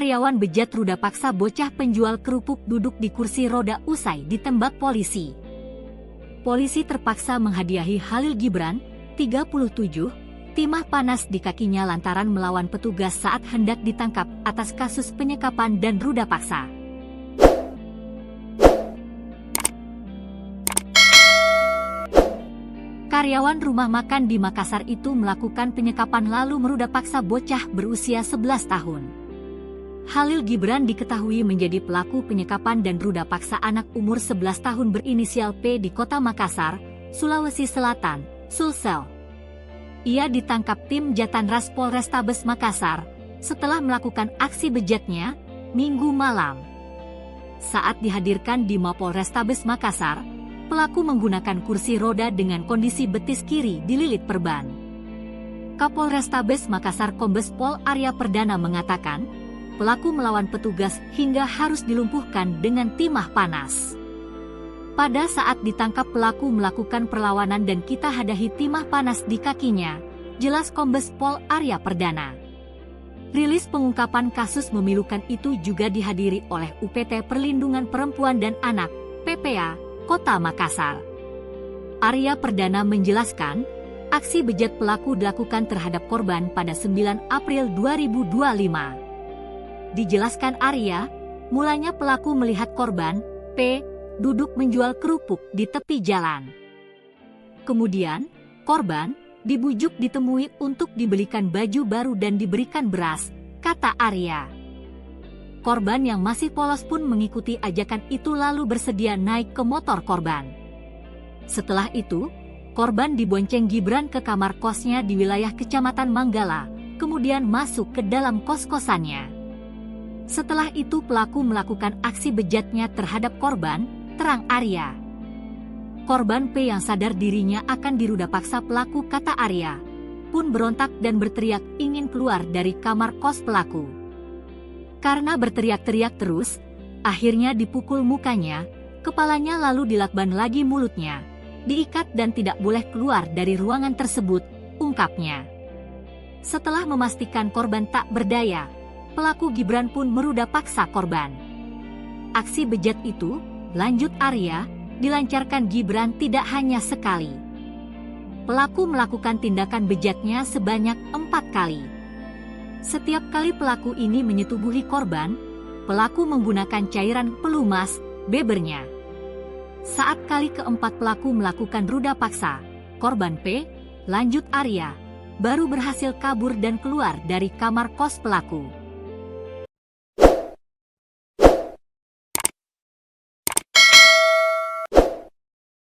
Karyawan bejat ruda paksa bocah penjual kerupuk duduk di kursi roda usai ditembak polisi. Polisi terpaksa menghadiahi Khalil Gibran, 37, timah panas di kakinya lantaran melawan petugas saat hendak ditangkap atas kasus penyekapan dan ruda paksa. Karyawan rumah makan di Makassar itu melakukan penyekapan lalu meruda paksa bocah berusia 11 tahun. Khalil Gibran diketahui menjadi pelaku penyekapan dan ruda paksa anak umur 11 tahun berinisial P di kota Makassar, Sulawesi Selatan, Sulsel. Ia ditangkap tim Jatanras Polrestabes Makassar setelah melakukan aksi bejatnya Minggu malam. Saat dihadirkan di Mapolrestabes Makassar, pelaku menggunakan kursi roda dengan kondisi betis kiri dililit perban. Kapolrestabes Makassar Kombes Pol Arya Perdana mengatakan, pelaku melawan petugas hingga harus dilumpuhkan dengan timah panas. Pada saat ditangkap pelaku melakukan perlawanan dan kita hadahi timah panas di kakinya, jelas Kombes Pol Arya Perdana. Rilis pengungkapan kasus memilukan itu juga dihadiri oleh UPT Perlindungan Perempuan dan Anak, PPA, Kota Makassar. Arya Perdana menjelaskan, aksi bejat pelaku dilakukan terhadap korban pada 9 April 2025. Dijelaskan Arya, mulanya pelaku melihat korban, P, duduk menjual kerupuk di tepi jalan. Kemudian, korban dibujuk ditemui untuk dibelikan baju baru dan diberikan beras, kata Arya. Korban yang masih polos pun mengikuti ajakan itu lalu bersedia naik ke motor korban. Setelah itu, korban dibonceng Gibran ke kamar kosnya di wilayah Kecamatan Manggala, kemudian masuk ke dalam kos-kosannya. Setelah itu pelaku melakukan aksi bejatnya terhadap korban, terang Arya. Korban P yang sadar dirinya akan diruda paksa pelaku, kata Arya, pun berontak dan berteriak ingin keluar dari kamar kos pelaku. Karena berteriak-teriak terus, akhirnya dipukul mukanya, kepalanya lalu dilakban lagi mulutnya, diikat dan tidak boleh keluar dari ruangan tersebut, ungkapnya. Setelah memastikan korban tak berdaya, pelaku Gibran pun meruda paksa korban. Aksi bejat itu, lanjut Arya, dilancarkan Gibran tidak hanya sekali. Pelaku melakukan tindakan bejatnya sebanyak 4 kali. Setiap kali pelaku ini menyetubuhi korban, pelaku menggunakan cairan pelumas, bebernya. Saat kali keempat pelaku melakukan ruda paksa, korban P, lanjut Arya, baru berhasil kabur dan keluar dari kamar kos pelaku.